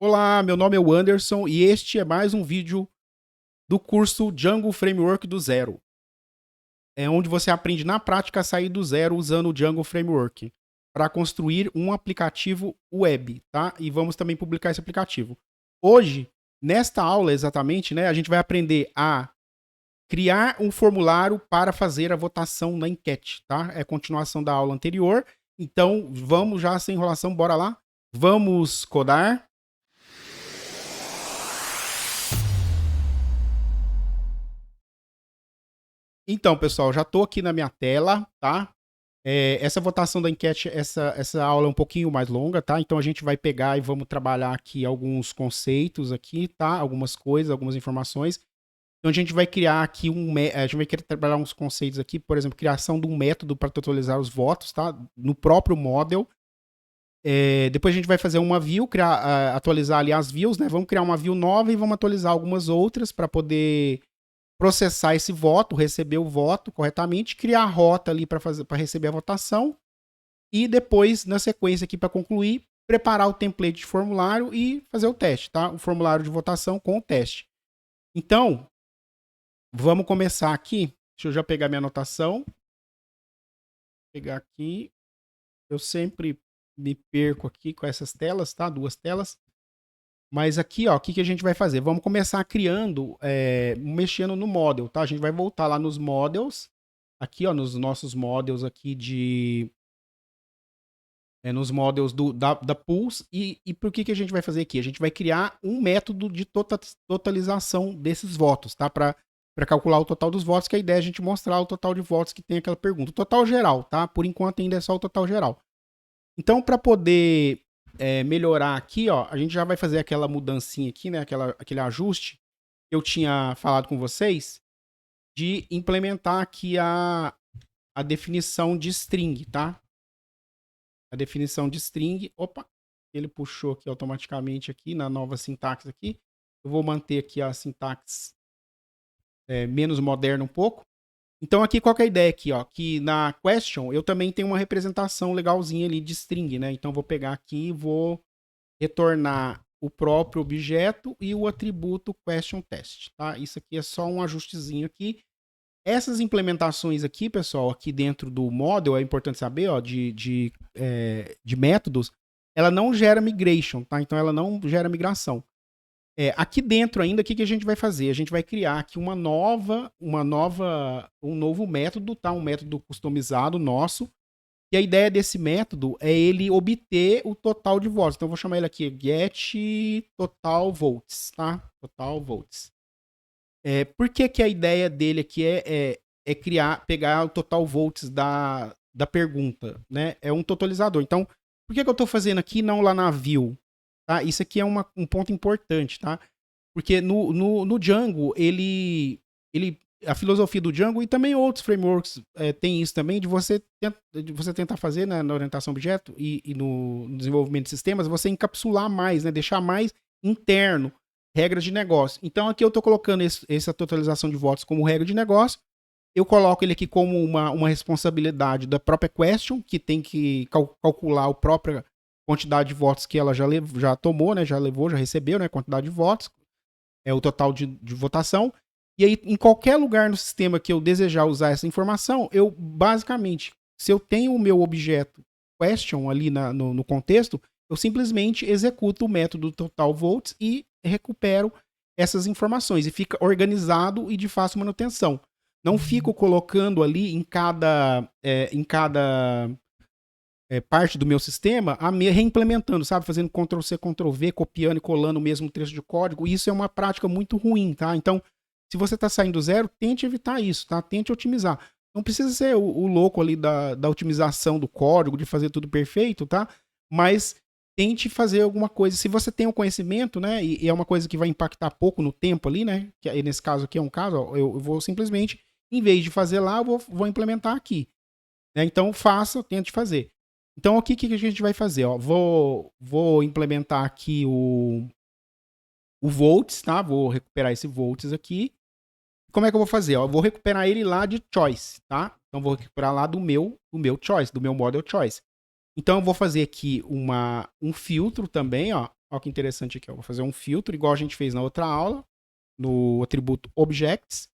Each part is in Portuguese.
Olá, meu nome é o Anderson e este é mais um vídeo do curso Django Framework do Zero. É onde você aprende na prática a sair do zero usando o Django Framework para construir um aplicativo web, tá? E vamos também publicar esse aplicativo. Hoje, nesta aula exatamente, né, a gente vai aprender a criar um formulário para fazer a votação na enquete, tá? É a continuação da aula anterior. Então, vamos já sem enrolação, bora lá? Vamos codar. Então, pessoal, já estou aqui na minha tela, tá? Essa votação da enquete, essa aula é um pouquinho mais longa, tá? Então a gente vai pegar e vamos trabalhar aqui alguns conceitos aqui, tá? Algumas coisas, algumas informações. Então a gente vai criar aqui a gente vai querer trabalhar uns conceitos aqui, por exemplo, criação de um método para totalizar os votos, tá? No próprio model. Depois a gente vai fazer uma view, atualizar ali as views, né? Vamos criar uma view nova e vamos atualizar algumas outras para poder processar esse voto, receber o voto corretamente, criar a rota ali para receber a votação e depois, na sequência aqui para concluir, preparar o template de formulário e fazer o teste, tá? O formulário de votação com o teste. Então, vamos começar aqui. Deixa eu já pegar minha anotação. Vou pegar aqui. Eu sempre me perco aqui com essas telas, tá? Duas telas. Mas aqui, ó, o que a gente vai fazer? Vamos começar criando, mexendo no model, tá? A gente vai voltar lá nos models, aqui, ó, nos nossos models aqui nos models da Pulse. E por que a gente vai fazer aqui? A gente vai criar um método de totalização desses votos, tá? Para calcular o total dos votos, que a ideia é a gente mostrar o total de votos que tem aquela pergunta. O total geral, tá? Por enquanto ainda é só o total geral. Então, para poder melhorar aqui, ó, a gente já vai fazer aquela mudancinha aqui, né? Aquele ajuste que eu tinha falado com vocês de implementar aqui a definição de string, tá? A definição de string. Opa, ele puxou aqui automaticamente aqui na nova sintaxe aqui. Eu vou manter aqui a sintaxe menos moderna um pouco. Então aqui qual que é a ideia aqui, ó, que na question eu também tenho uma representação legalzinha ali de string, né? Então vou pegar aqui e vou retornar o próprio objeto e o atributo question test, tá? Isso aqui é só um ajustezinho aqui. Essas implementações aqui, pessoal, aqui dentro do model, é importante saber, ó, de métodos, ela não gera migration, tá? Então ela não gera migração. Aqui dentro ainda, o que a gente vai fazer? A gente vai criar aqui um novo método, tá? Um método customizado nosso. E a ideia desse método é ele obter o total de votos. Então eu vou chamar ele aqui get total votes, tá? Total votes. Por que a ideia dele aqui é pegar o total votes da pergunta, né? É um totalizador. Então, por que eu estou fazendo aqui não lá na view? Tá? Isso aqui é um ponto importante, tá? Porque no Django, a filosofia do Django e também outros frameworks tem isso também, de você tentar fazer, né, na orientação objeto e no desenvolvimento de sistemas, você encapsular mais, né, deixar mais interno regras de negócio. Então aqui eu estou colocando essa totalização de votos como regra de negócio. Eu coloco ele aqui como uma responsabilidade da própria question, que tem que calcular a própria quantidade de votos que ela já tomou, né? Já levou, já recebeu, né? Quantidade de votos, o total de votação. E aí, em qualquer lugar no sistema que eu desejar usar essa informação, eu basicamente, se eu tenho o meu objeto question ali no contexto, eu simplesmente executo o método total votes e recupero essas informações. E fica organizado e de fácil manutenção. Não fico colocando ali em cada parte do meu sistema, reimplementando, sabe? Fazendo Ctrl+C, Ctrl+V, copiando e colando o mesmo trecho de código. E isso é uma prática muito ruim, tá? Então, se você está saindo do zero, tente evitar isso, tá? Tente otimizar. Não precisa ser o louco ali da otimização do código, de fazer tudo perfeito, tá? Mas tente fazer alguma coisa. Se você tem o conhecimento, né? E é uma coisa que vai impactar pouco no tempo ali, né? Que nesse caso aqui é um caso, ó, eu vou simplesmente, em vez de fazer lá, eu vou implementar aqui. Né? Então, tente fazer. Então, o que a gente vai fazer? Ó, vou implementar aqui o volts, tá? Vou recuperar esse volts aqui. Como é que eu vou fazer? Ó, eu vou recuperar ele lá de choice, tá? Então, vou recuperar lá do meu choice, do meu model choice. Então, eu vou fazer aqui um filtro também, ó. Olha que interessante aqui, ó. Vou fazer um filtro, igual a gente fez na outra aula, no atributo objects.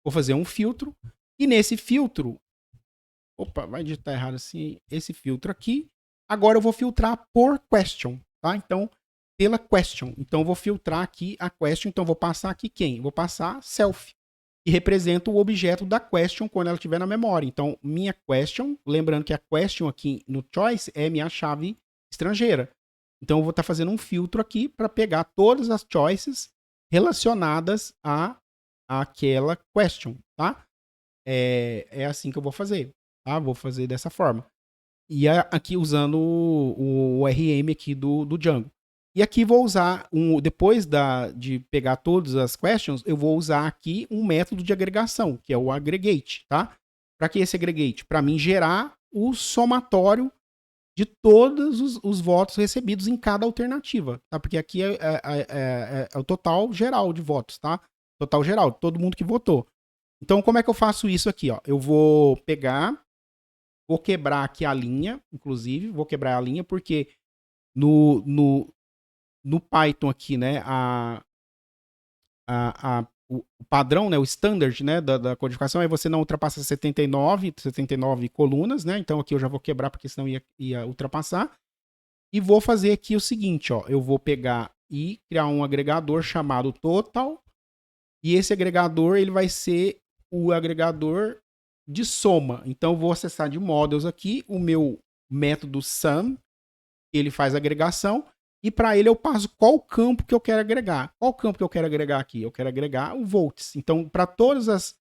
Vou fazer um filtro. E nesse filtro... Opa, vai digitar errado assim. Esse filtro aqui. Agora eu vou filtrar por question, tá? Então, pela question. Então, eu vou filtrar aqui a question. Então, eu vou passar aqui quem? Vou passar self, que representa o objeto da question quando ela estiver na memória. Então, minha question, lembrando que a question aqui no choice é minha chave estrangeira. Então, eu vou estar fazendo um filtro aqui para pegar todas as choices relacionadas a aquela question, tá? É assim que eu vou fazer, tá? Vou fazer dessa forma. E aqui usando o RM aqui do Django. E aqui vou usar, depois de pegar todas as questions, eu vou usar aqui um método de agregação, que é o aggregate, tá? Para que esse aggregate? Para mim gerar o somatório de todos os votos recebidos em cada alternativa, tá? Porque aqui é o total geral de votos, tá? Total geral, todo mundo que votou. Então, como é que eu faço isso aqui, ó? Eu vou pegar, vou quebrar aqui a linha, inclusive, vou quebrar a linha, porque no Python aqui, né, o padrão, né, o standard, né, da codificação é você não ultrapassar 79 colunas, né? Então aqui eu já vou quebrar porque senão ia ultrapassar. E vou fazer aqui o seguinte, ó, eu vou pegar e criar um agregador chamado total. E esse agregador, ele vai ser o agregador de soma. Então eu vou acessar de models aqui o meu método sum, ele faz a agregação. E para ele eu passo qual campo que eu quero agregar. Qual campo que eu quero agregar aqui? Eu quero agregar o volts. Então, para todas as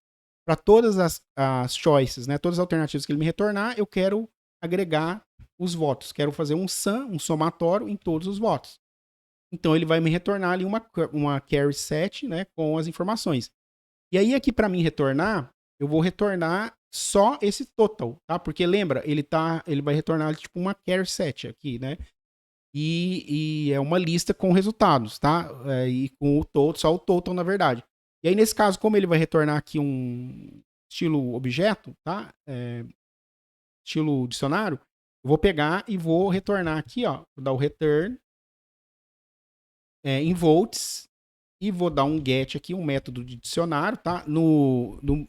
choices, né, todas as alternativas que ele me retornar, eu quero agregar os votos. Quero fazer um sum, um somatório em todos os votos. Então, ele vai me retornar ali uma carry set, né, com as informações. E aí, aqui para mim retornar, eu vou retornar só esse total, tá? Porque lembra, ele vai retornar tipo uma carry set aqui, né? E é uma lista com resultados, tá? E com o total, só o total, na verdade. E aí, nesse caso, como ele vai retornar aqui um estilo objeto, tá? Estilo dicionário, eu vou pegar e vou retornar aqui, ó. Vou dar o return em volts e vou dar um get aqui, um método de dicionário, tá?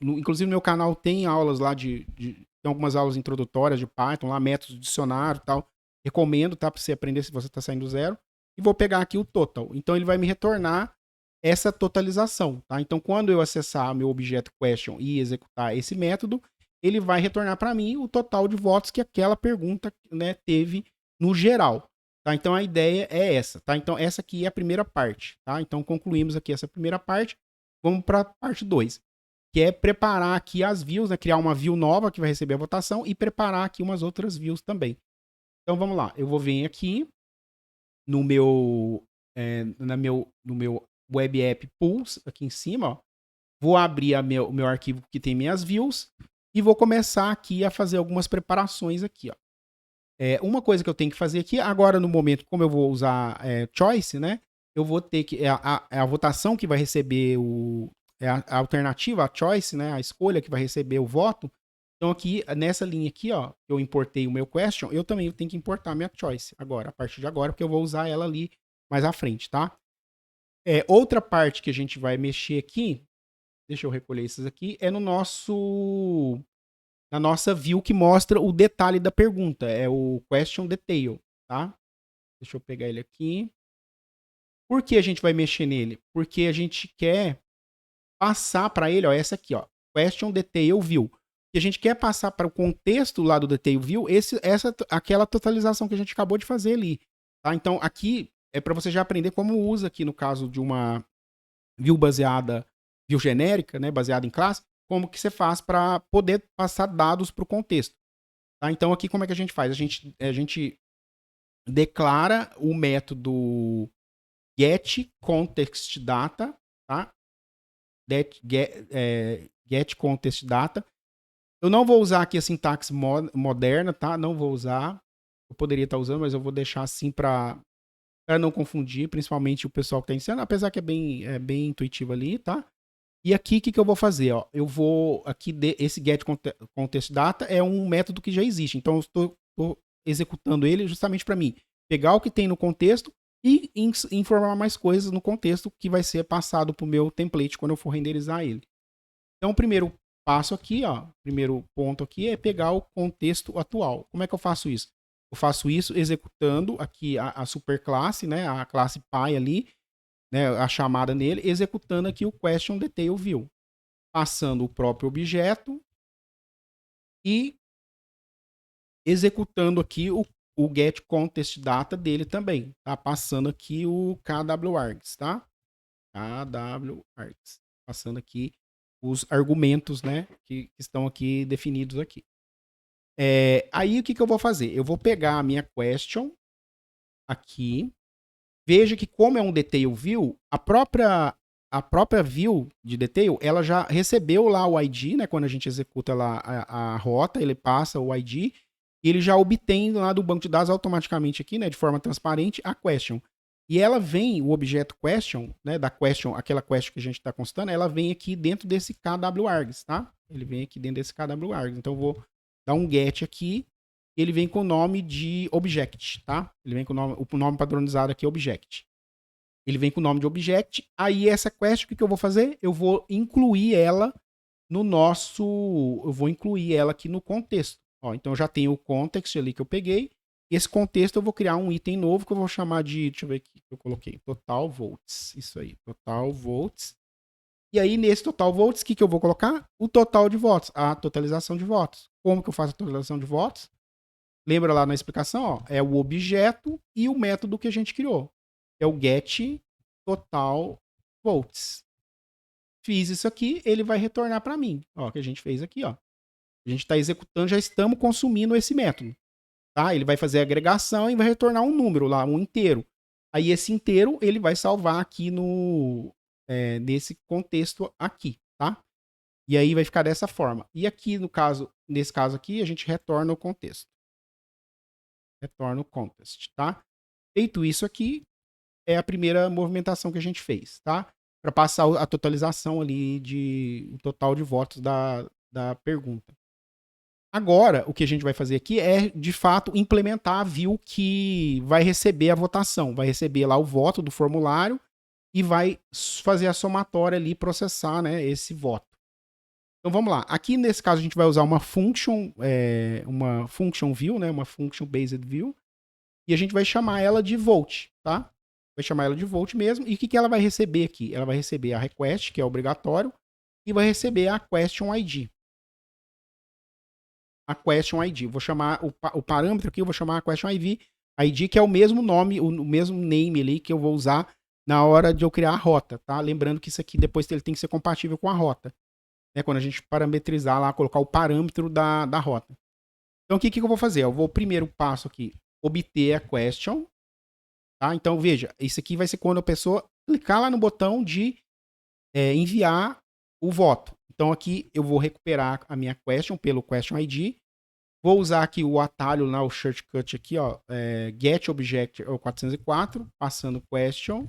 Inclusive, no meu canal tem aulas lá tem algumas aulas introdutórias de Python, lá, métodos de dicionário e tal. Recomendo, tá? Para você aprender se você está saindo do zero. E vou pegar aqui o total. Então, ele vai me retornar essa totalização, tá? Então, quando eu acessar meu objeto question e executar esse método, ele vai retornar para mim o total de votos que aquela pergunta, né, teve no geral. Tá? Então, a ideia é essa, tá? Então, essa aqui é a primeira parte, tá? Então, concluímos aqui essa primeira parte. Vamos para a parte 2, que é preparar aqui as views, né? Criar uma view nova que vai receber a votação e preparar aqui umas outras views também. Então, vamos lá. Eu vou vir aqui no meu web app pools, aqui em cima, ó. Vou abrir o meu arquivo que tem minhas views e vou começar aqui a fazer algumas preparações aqui, ó. Uma coisa que eu tenho que fazer aqui, agora no momento, como eu vou usar choice, né? Eu vou ter que. A votação que vai receber a alternativa, a choice, né? A escolha que vai receber o voto. Então, aqui, nessa linha aqui, ó, eu importei o meu question, eu também tenho que importar a minha choice agora, a partir de agora, porque eu vou usar ela ali mais à frente, tá? Outra parte que a gente vai mexer aqui, deixa eu recolher esses aqui, é na nossa view que mostra o detalhe da pergunta. É o question detail, tá? Deixa eu pegar ele aqui. Por que a gente vai mexer nele? Porque a gente quer passar para ele, ó, essa aqui, ó, question detail view. E a gente quer passar para o contexto lá do detail view, aquela totalização que a gente acabou de fazer ali, tá? Então, aqui é para você já aprender como usa aqui no caso de uma view view genérica, né, baseada em classe, como que você faz para poder passar dados para o contexto. Tá? Então, aqui como é que a gente faz? A gente declara o método getContextData, tá? GetContextData. Eu não vou usar aqui a sintaxe moderna, tá? Não vou usar. Eu poderia estar usando, mas eu vou deixar assim para não confundir, principalmente o pessoal que está iniciando, apesar que é bem intuitivo ali, tá? E aqui, o que eu vou fazer? Ó? Eu vou, aqui, esse getContextData é um método que já existe. Então, eu estou executando ele justamente para mim pegar o que tem no contexto e informar mais coisas no contexto que vai ser passado para o meu template quando eu for renderizar ele. Então, o primeiro passo aqui, ó, primeiro ponto aqui é pegar o contexto atual. Como é que eu faço isso? Eu faço isso executando aqui a superclasse, né, a classe Py ali, né, a chamada nele, executando aqui o question detail view, passando o próprio objeto e executando aqui o get context data dele também, tá? Passando aqui o kwrgs, tá? kwrgs, passando aqui os argumentos, né, que estão aqui definidos aqui. Aí o que eu vou fazer? Eu vou pegar a minha question aqui. Veja que como é um detail view, a própria view de detail, ela já recebeu lá o ID, né? Quando a gente executa lá a rota, ele passa o ID e ele já obtém lá do banco de dados automaticamente aqui, né? De forma transparente, a question. E ela vem, o objeto question, né? Da question, aquela question que a gente está constando, ela vem aqui dentro desse kwrgs, tá? Ele vem aqui dentro desse kwrgs. Então eu vou dar um get aqui. Ele vem com o nome de object, tá? Ele vem com o nome padronizado aqui é object. Ele vem com o nome de object. Aí essa quest, o que eu vou fazer? Eu vou incluir ela no nosso... Eu vou incluir ela aqui no contexto. Ó, então eu já tenho o context ali que eu peguei. Esse contexto eu vou criar um item novo que eu vou chamar de... Deixa eu ver aqui que eu coloquei. Total volts. Isso aí. Total volts. E aí, nesse total volts, o que eu vou colocar? O total de votos. A totalização de votos. Como que eu faço a totalização de votos? Lembra lá na explicação? Ó, é o objeto e o método que a gente criou. É o get total volts. Fiz isso aqui, ele vai retornar para mim. Ó, que a gente fez aqui, ó. A gente está executando, já estamos consumindo esse método. Tá? Ele vai fazer a agregação e vai retornar um número lá, um inteiro. Aí esse inteiro ele vai salvar aqui nesse contexto aqui, tá? E aí vai ficar dessa forma. E aqui nesse caso aqui, a gente retorna o contexto. Retorna o context, tá? Feito isso aqui, é a primeira movimentação que a gente fez, tá? Para passar a totalização ali o total de votos da pergunta. Agora, o que a gente vai fazer aqui é, de fato, implementar a view que vai receber a votação. Vai receber lá o voto do formulário e vai fazer a somatória ali, processar, né, esse voto. Então vamos lá. Aqui nesse caso a gente vai usar uma function view, né, uma function based view, e a gente vai chamar ela de volt, tá? Vai chamar ela de volt mesmo. E o que ela vai receber aqui? Ela vai receber a request, que é obrigatório, e vai receber a question ID. A question ID. Vou chamar o parâmetro aqui, eu vou chamar a question ID, que é o mesmo nome, o mesmo name ali que eu vou usar na hora de eu criar a rota, tá? Lembrando que isso aqui depois ele tem que ser compatível com a rota. Né? Quando a gente parametrizar lá, colocar o parâmetro da rota. Então o que eu vou fazer? Eu vou, primeiro passo aqui, obter a question. Tá? Então veja, isso aqui vai ser quando a pessoa clicar lá no botão de enviar o voto. Então aqui eu vou recuperar a minha question pelo question ID. Vou usar aqui o atalho lá, o shortcut aqui, ó, get object 404, passando question.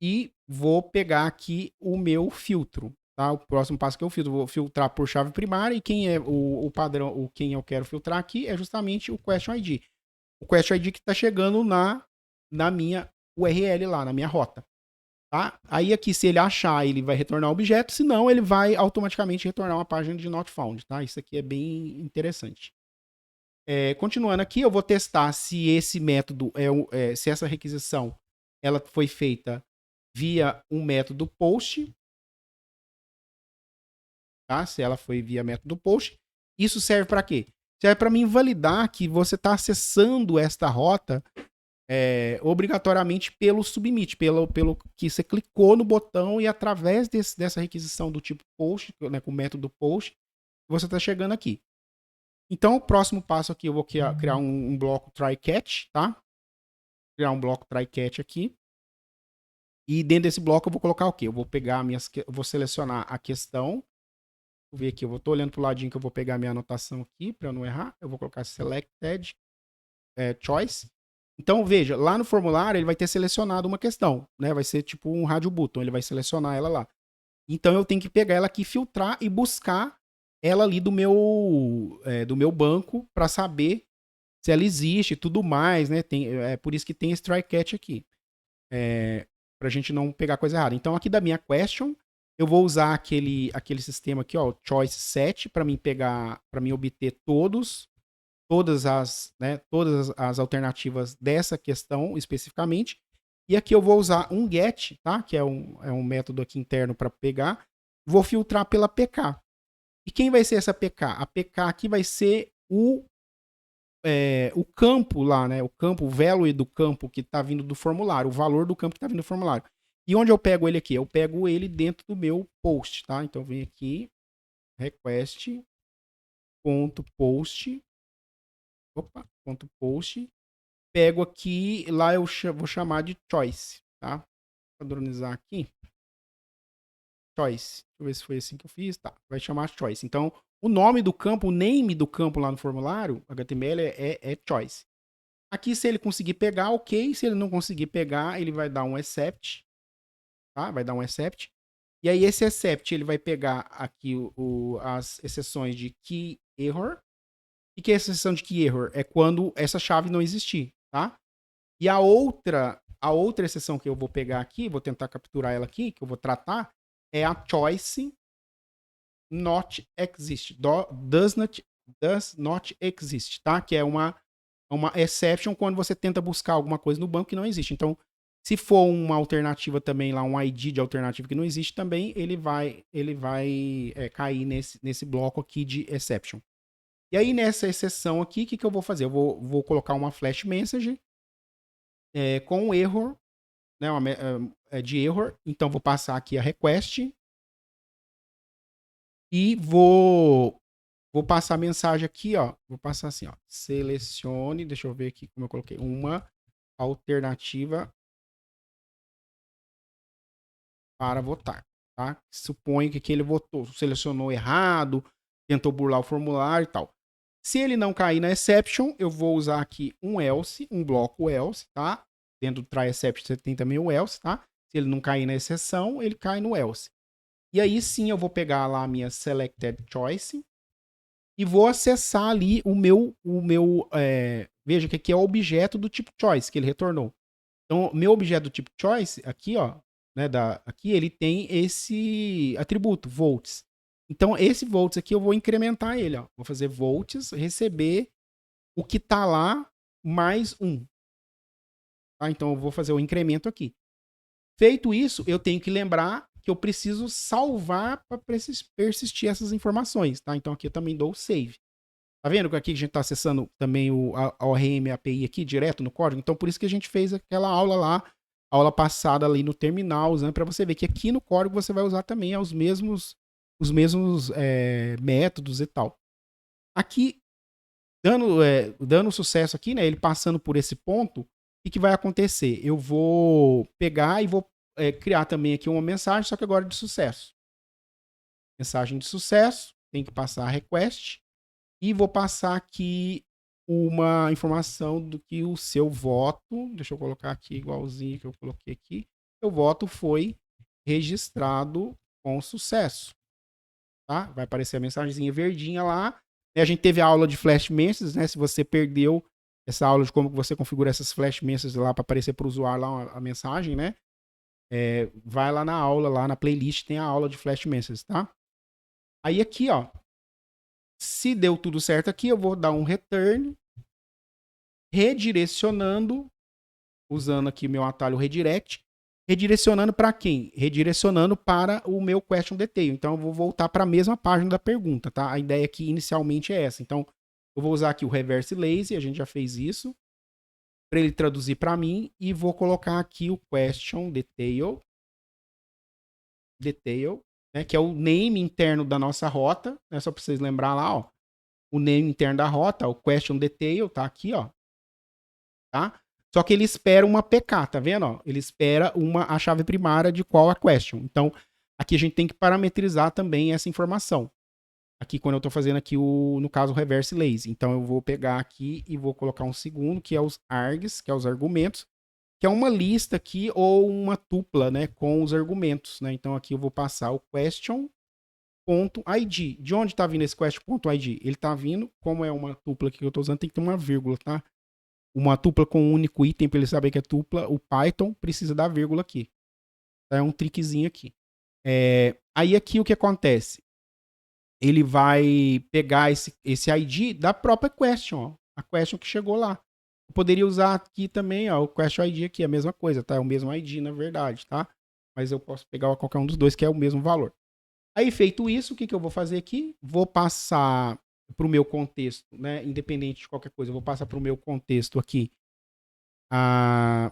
E vou pegar aqui o meu filtro. Tá? O próximo passo que eu filtro, vou filtrar por chave primária. E quem é o padrão, quem eu quero filtrar aqui é justamente o question ID. O question ID que está chegando na minha URL lá, na minha rota. Tá? Aí aqui, se ele achar, ele vai retornar o objeto, senão ele vai automaticamente retornar uma página de not found. Tá? Isso aqui é bem interessante. Continuando aqui, eu vou testar se esse método, se essa requisição ela foi feita via um método post. Tá? Se ela foi via método post. Isso serve para quê? Serve para mim validar que você está acessando esta rota obrigatoriamente pelo submit, pelo que você clicou no botão e através dessa requisição do tipo post, né, com o método post, você está chegando aqui. Então, o próximo passo aqui, eu vou criar um bloco try-catch, tá? Criar um bloco try-catch aqui. E dentro desse bloco eu vou colocar o quê? Eu vou pegar eu vou selecionar a questão. Vou ver aqui, eu tô olhando pro ladinho que eu vou pegar a minha anotação aqui para não errar. Eu vou colocar selected choice. Então, veja, lá no formulário ele vai ter selecionado uma questão, né? Vai ser tipo um rádio button, ele vai selecionar ela lá. Então eu tenho que pegar ela aqui, filtrar e buscar ela ali do meu banco para saber se ela existe e tudo mais, né? É por isso que tem esse try catch aqui. Pra gente não pegar coisa errada. Então, aqui da minha question, eu vou usar aquele sistema aqui, ó, o choice set, para mim pegar, para mim obter todas as alternativas dessa questão especificamente. E aqui eu vou usar um get, tá? Que é um método aqui interno para pegar. Vou filtrar pela PK. E quem vai ser essa PK? A PK aqui vai ser o campo lá, né? O campo, o value do campo que está vindo do formulário, o valor do campo que está vindo do formulário. E onde eu pego ele aqui? Eu pego ele dentro do meu post, tá? Então vem aqui, request.post, ponto post, pego aqui, lá eu vou chamar de choice, tá? Padronizar aqui. Choice. Deixa eu ver se foi assim que eu fiz. Tá, vai chamar choice. Então, o nome do campo, o name do campo lá no formulário, HTML, é choice. Aqui, se ele conseguir pegar, ok. Se ele não conseguir pegar, ele vai dar um except. Tá? Vai dar um except. E aí, esse except, ele vai pegar aqui as exceções de key error. O que é a exceção de key error? É quando essa chave não existir, tá? E a outra exceção que eu vou pegar aqui, vou tentar capturar ela aqui, que eu vou tratar, é a choice not exist. Does not exist, tá? Que é uma exception quando você tenta buscar alguma coisa no banco que não existe. Então, se for uma alternativa também lá, um ID de alternativa que não existe também, ele vai cair nesse bloco aqui de exception. E aí, nessa exceção aqui, o que eu vou fazer? Eu vou colocar uma flash message com um error, né, de error. Então, vou passar aqui a request e vou passar a mensagem aqui, ó. Vou passar assim, ó. Selecione, deixa eu ver aqui como eu coloquei, uma alternativa para votar, tá? Suponho que aqui ele votou, selecionou errado, tentou burlar o formulário e tal. Se ele não cair na exception, eu vou usar aqui um else, um bloco else, tá? Dentro do try exception você tem também o else, tá? Se ele não cair na exceção, ele cai no else. E aí sim eu vou pegar lá a minha selected choice e vou acessar ali veja que aqui é o objeto do tipo choice que ele retornou. Então, meu objeto do tipo choice, aqui, ó, né, aqui ele tem esse atributo, volts. Então, esse volts aqui eu vou incrementar ele, ó. Vou fazer volts, receber o que tá lá mais 1. Tá? Então, eu vou fazer o incremento aqui. Feito isso, eu tenho que lembrar que eu preciso salvar para persistir essas informações, tá? Então, aqui eu também dou o save. Tá vendo que aqui a gente está acessando também a ORM API aqui direto no código? Então, por isso que a gente fez aquela aula lá, aula passada ali no terminal, usando para você ver que aqui no código você vai usar também os mesmos métodos e tal. Aqui, dando sucesso aqui, né? Ele passando por esse ponto, o que vai acontecer? Eu vou pegar e vou criar também aqui uma mensagem, só que agora de sucesso. Mensagem de sucesso, tem que passar a request. E vou passar aqui uma informação do que o seu voto, deixa eu colocar aqui igualzinho que eu coloquei aqui, o voto foi registrado com sucesso. Tá? Vai aparecer a mensagenzinha verdinha lá. A gente teve a aula de flash messages, né? Se você perdeu essa aula de como você configura essas flash messages lá para aparecer para o usuário lá a mensagem, né? Vai lá na aula, lá na playlist tem a aula de flash messages, tá? Aí aqui, ó, se deu tudo certo aqui, eu vou dar um return, redirecionando, usando aqui meu atalho redirect, redirecionando para quem? Redirecionando para o meu question detail. Então eu vou voltar para a mesma página da pergunta, tá? A ideia aqui inicialmente é essa. Então eu vou usar aqui o reverse lazy, a gente já fez isso, para ele traduzir para mim e vou colocar aqui o question detail, né, que é o name interno da nossa rota, né, só para vocês lembrar lá, ó, o name interno da rota, o question detail, tá aqui, ó, tá? Só que ele espera uma PK, tá vendo? Ó? Ele espera a chave primária de qual a question. Então, aqui a gente tem que parametrizar também essa informação. Aqui, quando eu estou fazendo aqui, no caso, o reverse lazy. Então, eu vou pegar aqui e vou colocar um segundo, que é os args, que é os argumentos, que é uma lista aqui ou uma tupla, né, com os argumentos, né? Então, aqui eu vou passar o question quest.id. De onde está vindo esse quest.id? Ele está vindo, como é uma tupla aqui que eu estou usando, tem que ter uma vírgula, tá? Uma tupla com um único item, para ele saber que é tupla, o Python precisa da vírgula aqui. É um trickzinho aqui. Aí aqui o que acontece? Ele vai pegar esse ID da própria question, ó, a question que chegou lá. Eu poderia usar aqui também, ó, o question ID aqui, a mesma coisa, tá? É o mesmo ID, na verdade, tá? Mas eu posso pegar qualquer um dos dois, que é o mesmo valor. Aí, feito isso, o que eu vou fazer aqui? Vou passar para o meu contexto, né? Independente de qualquer coisa, eu vou passar para o meu contexto aqui a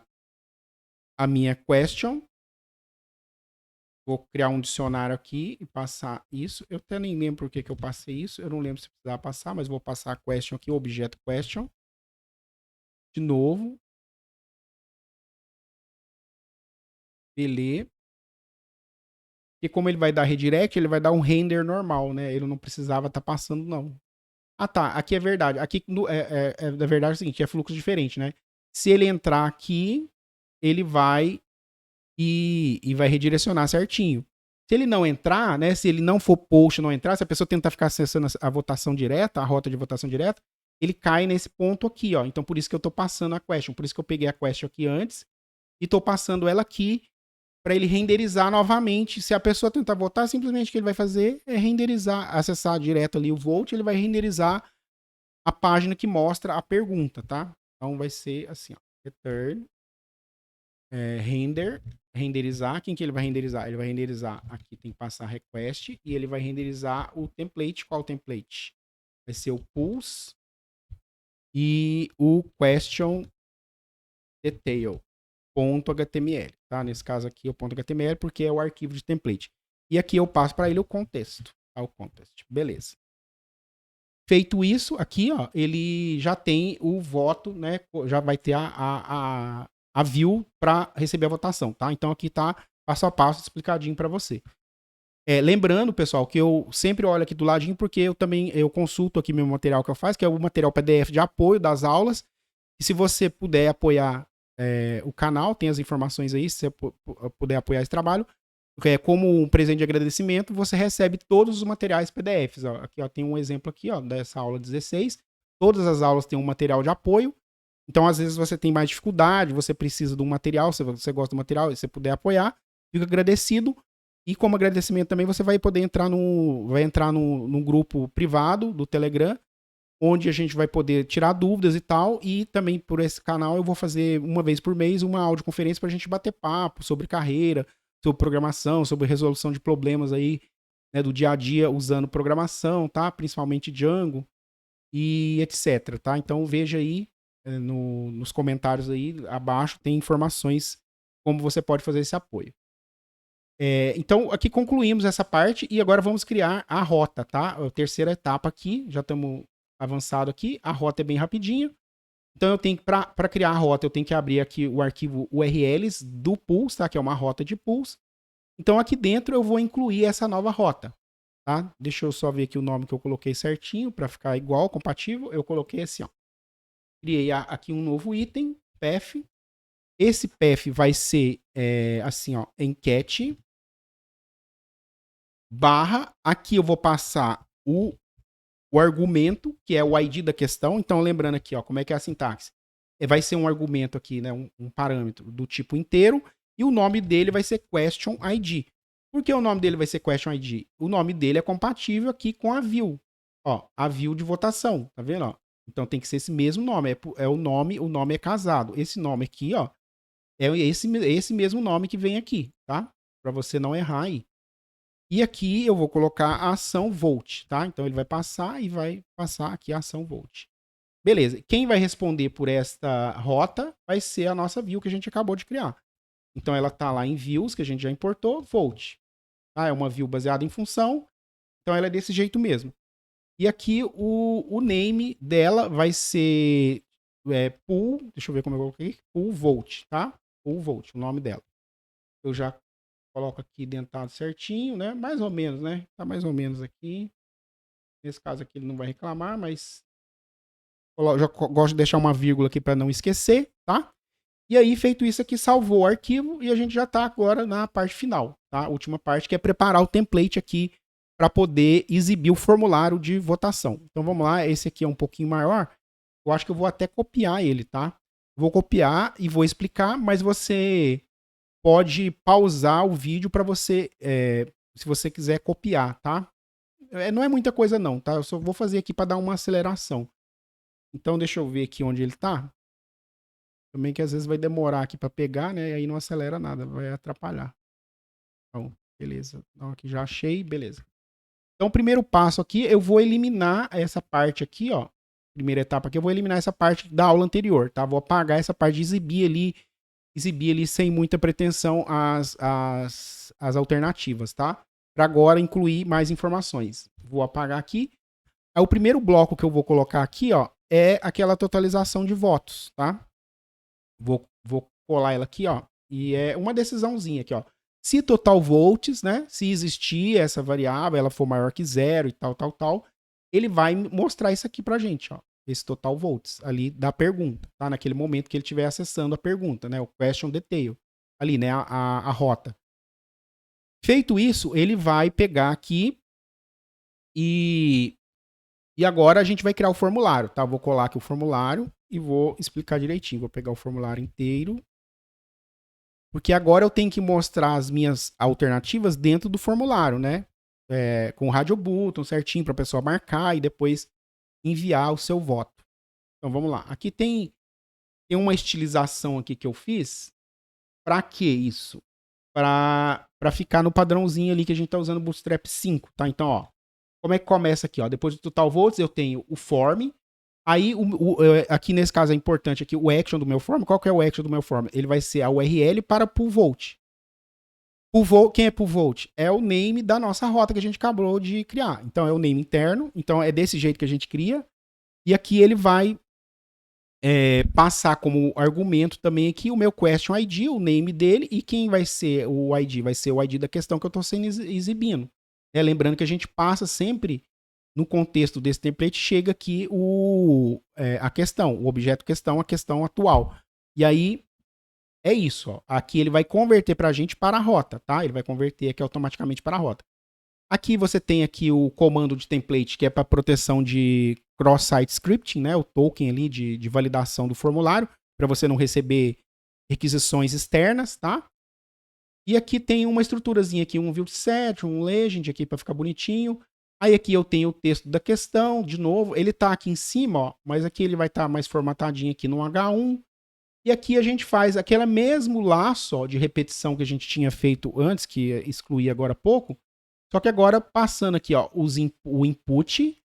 minha question. Vou criar um dicionário aqui e passar isso. Eu até nem lembro por que eu passei isso. Eu não lembro se precisava passar, mas vou passar a question aqui, o objeto question. De novo. Beleza. E como ele vai dar redirect, ele vai dar um render normal, né? Ele não precisava estar passando, não. Ah, tá. Aqui é verdade. Aqui, na verdade, é o seguinte, é fluxo diferente, né? Se ele entrar aqui, ele vai e vai redirecionar certinho. Se ele não entrar, né? Se ele não for post, não entrar, se a pessoa tentar ficar acessando a votação direta, a rota de votação direta, ele cai nesse ponto aqui, ó. Então, por isso que eu tô passando a question. Por isso que eu peguei a question aqui antes e tô passando ela aqui para ele renderizar novamente. Se a pessoa tentar votar, simplesmente o que ele vai fazer é renderizar, acessar direto ali o vote, ele vai renderizar a página que mostra a pergunta, tá? Então vai ser assim, ó, return, renderizar. Quem que ele vai renderizar? Ele vai renderizar, aqui tem que passar request, e ele vai renderizar o template. Qual template? Vai ser o pulse e o question detail. .html, tá? Nesse caso aqui é o .html porque é o arquivo de template. E aqui eu passo para ele o contexto, tá? O context, beleza. Feito isso, aqui, ó, ele já tem o voto, né? Já vai ter a view para receber a votação, tá? Então aqui tá passo a passo explicadinho para você. Lembrando, pessoal, que eu sempre olho aqui do ladinho porque eu consulto aqui meu material que eu faço, que é o material PDF de apoio das aulas. E se você puder apoiar o canal, tem as informações aí, se você puder apoiar esse trabalho, como um presente de agradecimento, você recebe todos os materiais PDFs. Ó. Aqui ó, tem um exemplo aqui ó, dessa aula 16. Todas as aulas têm um material de apoio. Então, às vezes, você tem mais dificuldade, você precisa de um material, se você gosta do material e você puder apoiar, fico agradecido. E como agradecimento também, você vai poder entrar num grupo privado do Telegram, onde a gente vai poder tirar dúvidas e tal, e também por esse canal eu vou fazer uma vez por mês uma audioconferência para a gente bater papo sobre carreira, sobre programação, sobre resolução de problemas aí, né, do dia a dia usando programação, tá? Principalmente Django e etc, tá? Então veja aí nos comentários aí abaixo, tem informações como você pode fazer esse apoio. Então aqui concluímos essa parte e agora vamos criar a rota, tá? A terceira etapa aqui, já estamos avançado aqui, a rota é bem rapidinho. Então eu tenho que, para criar a rota, eu tenho que abrir aqui o arquivo URLs do Pulse, tá? Que é uma rota de Pulse. Então aqui dentro eu vou incluir essa nova rota, tá? Deixa eu só ver aqui o nome que eu coloquei certinho para ficar igual, compatível. Eu coloquei assim, ó. Criei aqui um novo item, path. Esse path vai ser assim, ó, enquete barra. Aqui eu vou passar o argumento, que é o ID da questão. Então, lembrando aqui, ó, como é que é a sintaxe. Vai ser um argumento aqui, né, um parâmetro do tipo inteiro, e o nome dele vai ser question ID. Por que o nome dele vai ser question ID? O nome dele é compatível aqui com a view. Ó, a view de votação, tá vendo? Ó? Então tem que ser esse mesmo nome, o nome é casado. Esse nome aqui, ó, é esse mesmo nome que vem aqui, tá? Para você não errar aí. E aqui eu vou colocar a ação volt, tá? Então ele vai passar e vai passar aqui a ação volt. Beleza. Quem vai responder por esta rota vai ser a nossa view que a gente acabou de criar. Então ela tá lá em views, que a gente já importou, volt. Tá? É uma view baseada em função. Então ela é desse jeito mesmo. E aqui o name dela vai ser pool, deixa eu ver como eu coloquei, pool volt, tá? Pool volt, o nome dela. Eu já coloco aqui dentado certinho, né? Mais ou menos, né? Tá mais ou menos aqui. Nesse caso aqui ele não vai reclamar, mas já gosto de deixar uma vírgula aqui para não esquecer, tá? E aí, feito isso aqui, salvou o arquivo e a gente já tá agora na parte final, tá? A última parte que é preparar o template aqui para poder exibir o formulário de votação. Então vamos lá, esse aqui é um pouquinho maior. Eu acho que eu vou até copiar ele, tá? Vou copiar e vou explicar, mas você pode pausar o vídeo para você, se você quiser copiar, tá? Não é muita coisa não, tá? Eu só vou fazer aqui para dar uma aceleração. Então deixa eu ver aqui onde ele tá. Também que às vezes vai demorar aqui para pegar, né? E aí não acelera nada, vai atrapalhar. Então, beleza. Então aqui já achei, beleza. Então o primeiro passo aqui, eu vou eliminar essa parte aqui, ó. Primeira etapa aqui, eu vou eliminar essa parte da aula anterior, tá? Vou apagar essa parte de exibir ali sem muita pretensão as alternativas, tá? Para agora incluir mais informações. Vou apagar aqui. Aí o primeiro bloco que eu vou colocar aqui, ó, é aquela totalização de votos, tá? Vou colar ela aqui, ó. E é uma decisãozinha aqui, ó. Se total votes, né? Se existir essa variável, ela for maior que zero e tal, ele vai mostrar isso aqui pra gente, ó. Esse total votes ali da pergunta, tá? Naquele momento que ele estiver acessando a pergunta, né? O question detail. Ali, né? A rota. Feito isso, ele vai pegar aqui e agora a gente vai criar o formulário, tá? Vou colar aqui o formulário e vou explicar direitinho. Vou pegar o formulário inteiro. Porque agora eu tenho que mostrar as minhas alternativas dentro do formulário, né? Com o radio button certinho para a pessoa marcar e depois enviar o seu voto. Então vamos lá. Aqui tem uma estilização aqui que eu fiz. Para que isso? Para ficar no padrãozinho ali que a gente está usando o Bootstrap 5, tá? Então, ó, como é que começa aqui? Ó? Depois do total votes eu tenho o form. Aí, aqui nesse caso é importante aqui, o action do meu form. Qual que é o action do meu form? Ele vai ser a URL para pull vote. Quem é pull vote? É o name da nossa rota que a gente acabou de criar. Então, é o name interno. Então, é desse jeito que a gente cria. E aqui ele vai passar como argumento também aqui o meu question ID, o name dele. E quem vai ser o ID? Vai ser o ID da questão que eu estou sendo exibindo. Lembrando que a gente passa sempre... No contexto desse template, chega aqui a questão, o objeto questão, a questão atual. E aí, é isso. Ó. Aqui ele vai converter para a gente para a rota, tá? Ele vai converter aqui automaticamente para a rota. Aqui você tem aqui o comando de template, que é para proteção de cross-site scripting, né? O token ali de validação do formulário, para você não receber requisições externas, tá? E aqui tem uma estruturazinha aqui, um view set, um legend aqui para ficar bonitinho. Aí aqui eu tenho o texto da questão, de novo, ele está aqui em cima, ó, mas aqui ele vai estar mais formatadinho aqui no H1. E aqui a gente faz aquele mesmo laço ó, de repetição que a gente tinha feito antes, que excluí agora há pouco, só que agora passando aqui ó, o input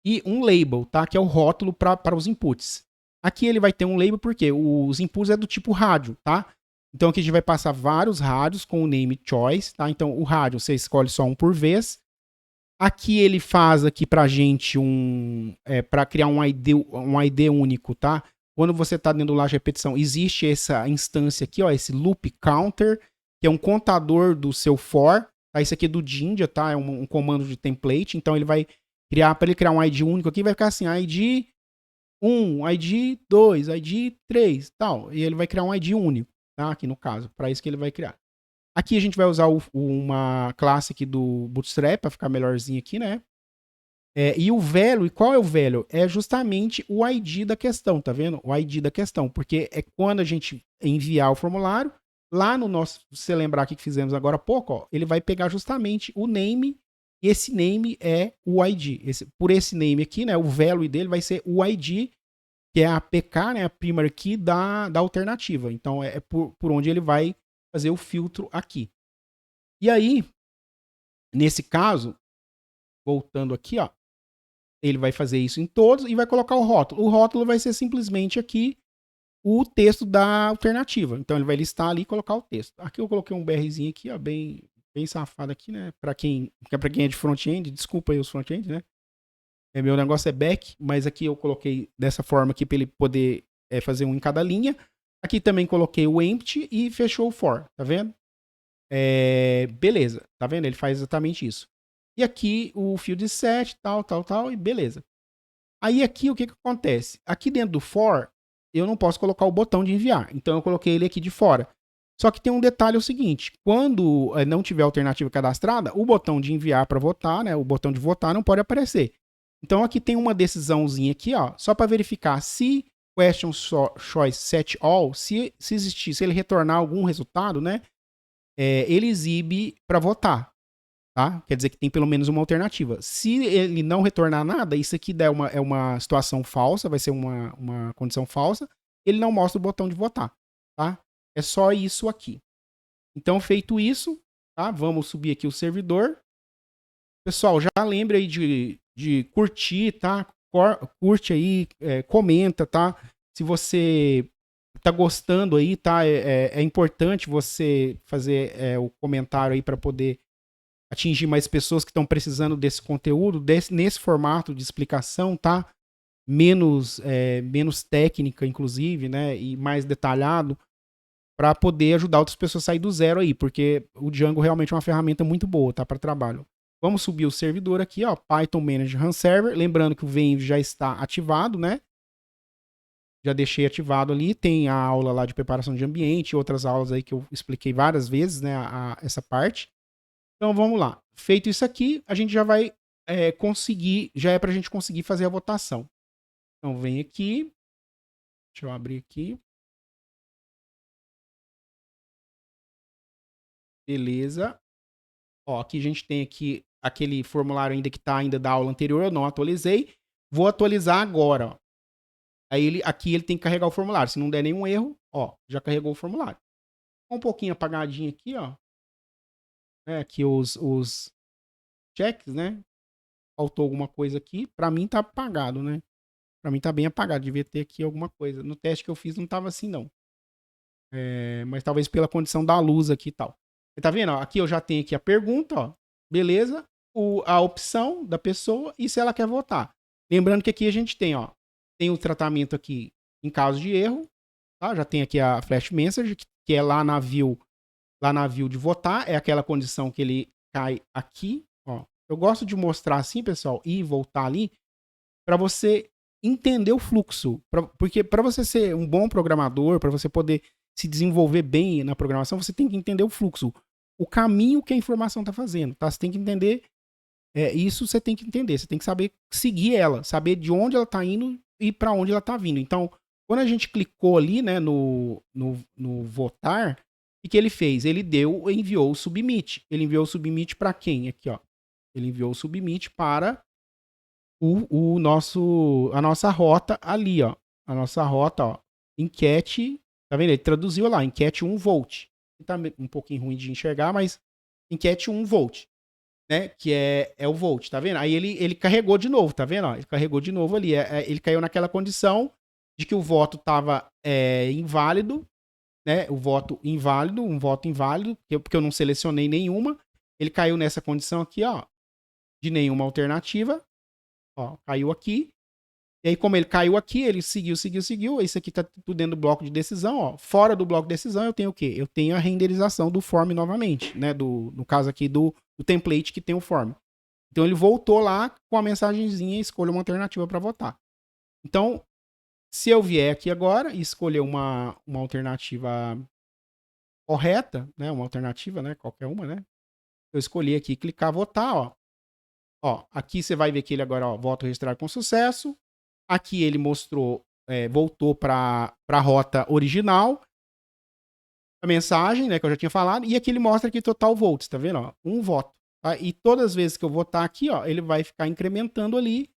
e um label, tá? Que é o rótulo para os inputs. Aqui ele vai ter um label porque os inputs é do tipo rádio, tá? Então aqui a gente vai passar vários rádios com o name choice, tá? Então o rádio você escolhe só um por vez. Aqui ele faz aqui pra gente para criar um ID único, tá? Quando você tá dentro do laço de repetição, existe essa instância aqui, ó, esse loop counter, que é um contador do seu for, tá? Isso aqui é do Jinja, tá? É um comando de template, então ele vai para ele criar um ID único aqui, vai ficar assim, ID 1, ID 2, ID 3, tal, e ele vai criar um ID único, tá? Aqui no caso, para isso que ele vai criar. Aqui a gente vai usar uma classe aqui do Bootstrap para ficar melhorzinho aqui, né? E o value, qual é o value? É justamente o ID da questão, tá vendo? O ID da questão, porque é quando a gente enviar o formulário, lá no nosso, se você lembrar aqui que fizemos agora há pouco, ó, ele vai pegar justamente o name, e esse name é o ID. Por esse name aqui, né, o value dele vai ser o ID, que é a APK, né, a primary key da alternativa. Então, é por onde ele vai fazer o filtro aqui. E aí, nesse caso, voltando aqui, ó, ele vai fazer isso em todos e vai colocar o rótulo. O rótulo vai ser simplesmente aqui o texto da alternativa. Então ele vai listar ali e colocar o texto. Aqui eu coloquei um BRzinho aqui, ó, bem safado aqui, né? Para quem é de front-end, desculpa aí os front-end, né? Meu negócio é back, mas aqui eu coloquei dessa forma aqui para ele poder fazer um em cada linha. Aqui também coloquei o empty e fechou o for, tá vendo? Beleza, tá vendo? Ele faz exatamente isso. E aqui o field set, tal, e beleza. Aí aqui o que acontece? Aqui dentro do for, eu não posso colocar o botão de enviar. Então eu coloquei ele aqui de fora. Só que tem um detalhe, é o seguinte, quando não tiver alternativa cadastrada, o botão de enviar para votar, né, o botão de votar não pode aparecer. Então aqui tem uma decisãozinha aqui, ó, só para verificar se question choice set all, se existir, se ele retornar algum resultado, né, ele exibe para votar, tá? Quer dizer que tem pelo menos uma alternativa. Se ele não retornar nada, isso aqui é uma situação falsa, vai ser uma condição falsa, ele não mostra o botão de votar, tá? É só isso aqui. Então, feito isso, tá? Vamos subir aqui o servidor. Pessoal, já lembre aí de curtir, tá? Curte aí, comenta, tá? Se você tá gostando aí, tá? É importante você fazer o comentário aí para poder atingir mais pessoas que estão precisando desse conteúdo, nesse formato de explicação, tá? Menos técnica, inclusive, né? E mais detalhado, para poder ajudar outras pessoas a sair do zero aí, porque o Django realmente é uma ferramenta muito boa, tá? Para trabalho. Vamos subir o servidor aqui, ó, Python Manage Run Server, lembrando que o Venv já está ativado, né? Já deixei ativado ali, tem a aula lá de preparação de ambiente, outras aulas aí que eu expliquei várias vezes, né, essa parte. Então vamos lá. Feito isso aqui, a gente já vai conseguir, já é para a gente conseguir fazer a votação. Então vem aqui, deixa eu abrir aqui. Beleza. Ó, aqui a gente tem aqui aquele formulário ainda que está ainda da aula anterior, eu não atualizei. Vou atualizar agora, ó. Aí aqui ele tem que carregar o formulário. Se não der nenhum erro, ó, já carregou o formulário. Um pouquinho apagadinho aqui, ó. Aqui os checks, né? Faltou alguma coisa aqui. Pra mim tá apagado, né? Pra mim tá bem apagado. Devia ter aqui alguma coisa. No teste que eu fiz não tava assim, não. Mas talvez pela condição da luz aqui e tal. Você tá vendo? Ó, aqui eu já tenho aqui a pergunta, ó. Beleza. A opção da pessoa e se ela quer votar. Lembrando que aqui a gente tem, ó. Tem o tratamento aqui em caso de erro. Tá? Já tem aqui a flash message, que é lá na view de votar. É aquela condição que ele cai aqui, ó. Eu gosto de mostrar assim, pessoal, e voltar ali, para você entender o fluxo. Porque para você ser um bom programador, para você poder se desenvolver bem na programação, você tem que entender o fluxo. O caminho que a informação está fazendo, tá? Você tem que entender. Isso você tem que entender. Você tem que saber seguir ela, saber de onde ela está indo e para onde ela está vindo. Então, quando a gente clicou ali, né, no votar, o que ele fez? Ele enviou o submit. Ele enviou o submit para quem? Aqui, ó. Ele enviou o submit para a nossa rota ali, ó. A nossa rota, ó. Enquete. Tá vendo? Ele traduziu lá, enquete 1 volt. Tá um pouquinho ruim de enxergar, mas enquete 1 volt. Né? Que é o volt, tá vendo? Aí ele carregou de novo, tá vendo? Ó, ele carregou de novo ali. Ele caiu naquela condição de que o voto tava inválido, né? O voto inválido, um voto inválido, porque eu não selecionei nenhuma. Ele caiu nessa condição aqui, ó, de nenhuma alternativa. Ó, caiu aqui. E aí, como ele caiu aqui, ele seguiu. Isso aqui tá tudo dentro do bloco de decisão, ó. Fora do bloco de decisão, eu tenho o quê? Eu tenho a renderização do form novamente, né? No caso aqui do template que tem o form. Então, ele voltou lá com a mensagenzinha, escolha uma alternativa para votar. Então, se eu vier aqui agora e escolher uma alternativa correta, né? Uma alternativa, né? Qualquer uma, né? Eu escolhi aqui, clicar votar, ó. Ó, aqui você vai ver que ele agora, ó, voto registrado com sucesso. Aqui ele mostrou, voltou para a rota original. A mensagem, né, que eu já tinha falado. E aqui ele mostra aqui total votes, tá vendo? Ó, um voto. Tá? E todas as vezes que eu votar aqui, ó, ele vai ficar incrementando ali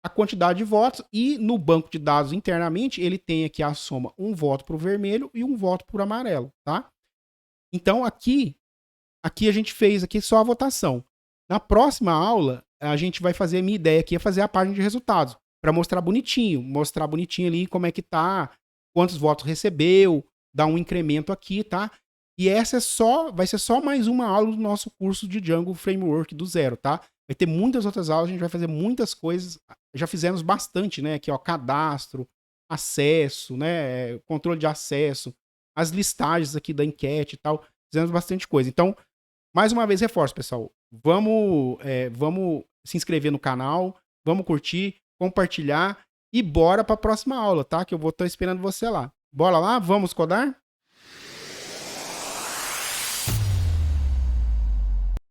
a quantidade de votos. E no banco de dados internamente, ele tem aqui a soma um voto para o vermelho e um voto para o amarelo, tá? Então aqui a gente fez aqui só a votação. Na próxima aula, a gente vai fazer, a minha ideia aqui é fazer a página de resultados, para mostrar bonitinho ali como é que tá, quantos votos recebeu, dar um incremento aqui, tá? E essa vai ser só mais uma aula do nosso curso de Django Framework do zero, tá? Vai ter muitas outras aulas, a gente vai fazer muitas coisas, já fizemos bastante, né? Aqui, ó, cadastro, acesso, né? Controle de acesso, as listagens aqui da enquete e tal, fizemos bastante coisa. Então, mais uma vez, reforço, pessoal. Vamos se inscrever no canal, vamos curtir, compartilhar e bora para a próxima aula, tá? Que eu vou estar esperando você lá. Bora lá? Vamos codar?